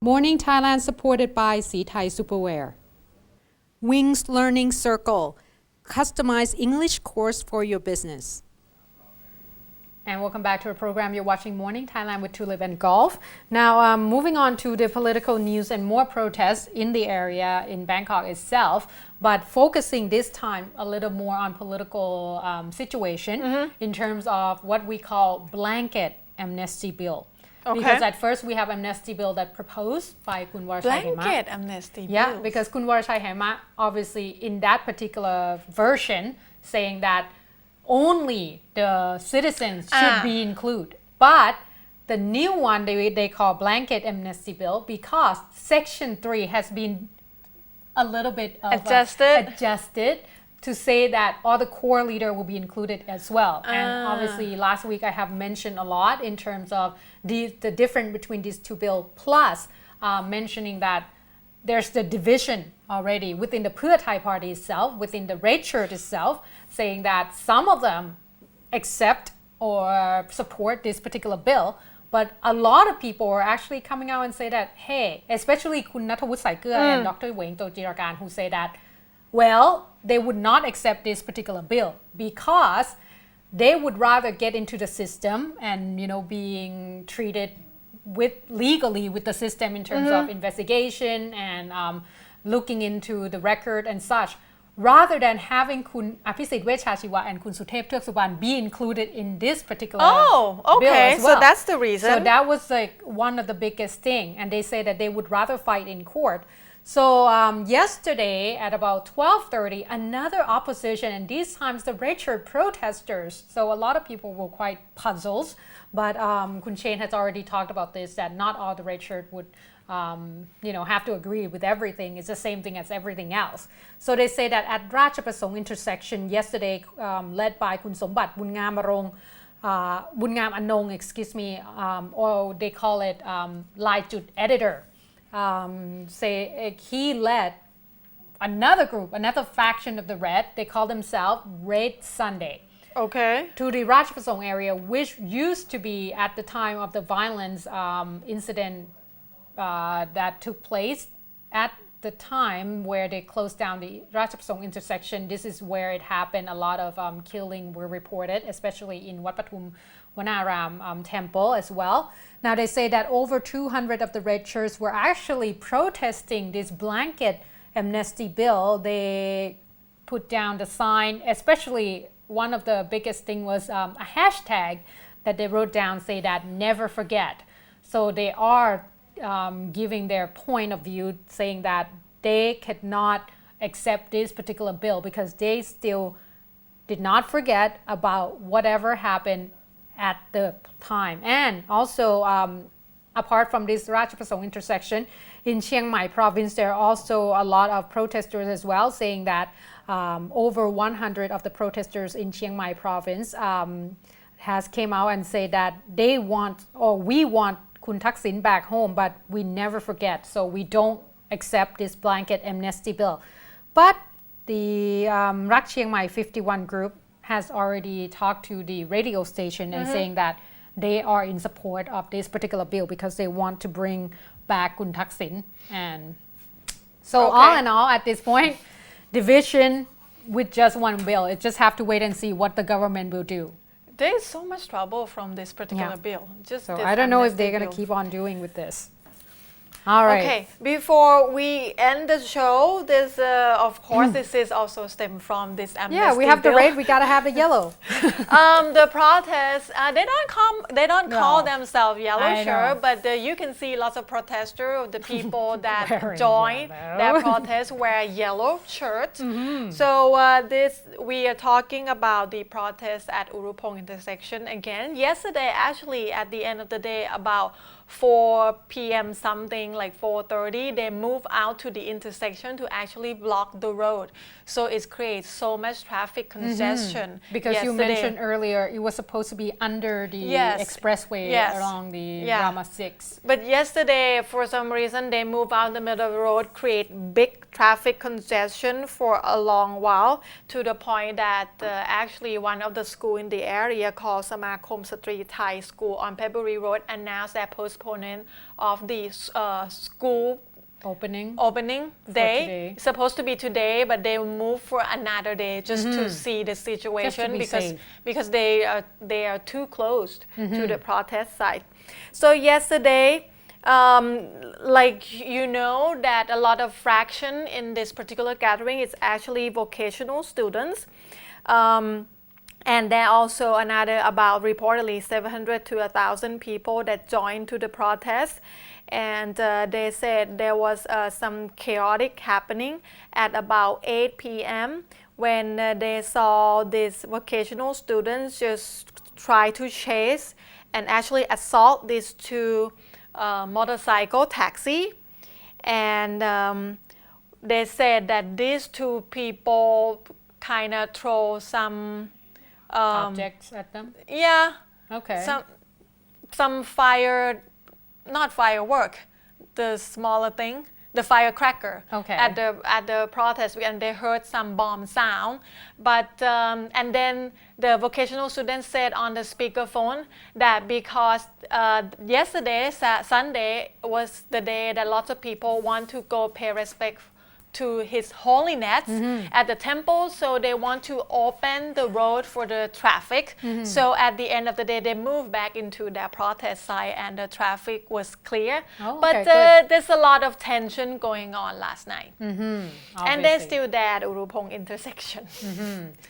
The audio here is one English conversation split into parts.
Morning Thailand supported by Sea Thai Superwear. Wings Learning Circle, customized English course for your business. And welcome back to our program. You're watching Morning Thailand with Tulip and Golf. Now, moving on to the political news and more protests in the area in Bangkok itself, but focusing this time a little more on political situation in terms of what we call blanket amnesty bill. Okay. Because at first we have amnesty bill that proposed by Kun Warashai Hema. Blanket amnesty bill. Yeah, because Kun Warashai Hema obviously in that particular version saying that only the citizens should be included. But the new one they call blanket amnesty bill because Section 3 has been a little bit adjusted to say that all the core leader will be included as well. And obviously last week I have mentioned a lot in terms of the difference between these two bills, plus mentioning that there's the division already within the Pheu Thai party itself, within the red shirt itself, saying that some of them accept or support this particular bill, but a lot of people are actually coming out and say that, hey, especially Kun Nattawut Saikia and Dr. Weng Tojirakan, who say that, well, they would not accept this particular bill because they would rather get into the system and, being treated legally with the system in terms of investigation and looking into the record and such, rather than having Kun Apisit Vechachiwa and Kun Suthep Tuek Suban be included in this particular bill as well. So that's the reason. So that was one of the biggest thing, and they say that they would rather fight in court. So yesterday at about 12:30, another opposition, and these times the red shirt protesters. So a lot of people were quite puzzled, but Kun Chen has already talked about this, that not all the red shirt would have to agree with everything. It's the same thing as everything else. So they say that at Ratchaprasong intersection yesterday, led by Kun Sombat Bunyam Anong, or they call it Lai Jut editor. He led another group, another faction of the Red. They call themselves Red Sunday. Okay. To the Ratchaprasong area, which used to be at the time of the violence incident that took place at the time where they closed down the Ratchaprasong intersection. This is where it happened. A lot of killing were reported, especially in Wat Pathum Wanaram temple as well. Now they say that over 200 of the red shirts were actually protesting this blanket amnesty bill. They put down the sign, especially one of the biggest thing was a hashtag that they wrote down, say that never forget. So they are giving their point of view, saying that they cannot accept this particular bill because they still did not forget about whatever happened at the time. And also, apart from this Ratchaprasong intersection, in Chiang Mai province, there are also a lot of protesters as well, saying that over 100 of the protesters in Chiang Mai province has came out and say that we want Kun Thaksin back home, but we never forget. So we don't accept this blanket amnesty bill. But the Rak Chiang Mai 51 group has already talked to the radio station and saying that they are in support of this particular bill because they want to bring back Kun Thaksin. And so all in all, at this point, division with just one bill. It just have to wait and see what the government will do. There is so much trouble from this particular bill. So I don't know if they're going to keep on doing with this. All right. Okay, before we end the show, this of course this is also stem from this amnesty bill. Yeah, we have the red, we gotta have the yellow. The protests, they don't call themselves yellow shirt, but you can see lots of protesters, the people that join that protest wear yellow shirts. So we are talking about the protest at Urupong intersection again. Yesterday, actually, at the end of the day, about 4 p.m. something, like 4:30, they move out to the intersection to actually block the road. So it creates so much traffic congestion. Because you mentioned earlier, it was supposed to be under the expressway along the Rama 6. But yesterday, for some reason, they move out in the middle of the road, create big traffic congestion for a long while, to the point that actually one of the school in the area called Samakom Satri Thai School on Pebbury Road announced they're postponement of the school opening day. today. It's supposed to be today, but they will move for another day just to see the situation because they are too close to the protest site. So yesterday, like you know that a lot of fraction in this particular gathering is actually vocational students. And there are also another about reportedly 700 to 1,000 people that joined to the protest. And they said there was some chaotic happening at about 8 p.m. when they saw these vocational students just try to chase and actually assault these two motorcycle taxi. And they said that these two people kind of throw some objects at them. Yeah. Okay. Some not firework, the smaller thing, the firecracker. Okay. At the protest, and they heard some bomb sound, but and then the vocational students said on the speakerphone that because yesterday Sunday was the day that lots of people want to go pay respect to His Holiness at the temple, so they want to open the road for the traffic. So at the end of the day, they moved back into their protest site, and the traffic was clear. But there's a lot of tension going on last night, and they're still there at Urupong intersection.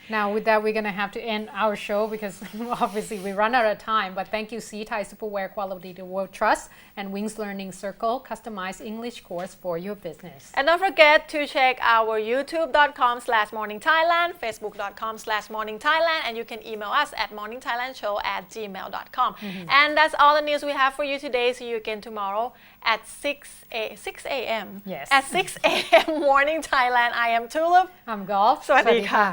Now, with that, we're going to have to end our show because obviously we run out of time. But thank you, Thai Superwear Quality the World Trust and Wings Learning Circle, customized English course for your business. And don't forget to check our youtube.com/morningthailand, facebook.com/morningthailand, and you can email us at morningthailandshow@gmail.com. And that's all the news we have for you today. See you again tomorrow at 6 a.m. Yes. At 6 a.m. Morning Thailand. I am Tulip. I'm Golf. สวัสดีค่ะ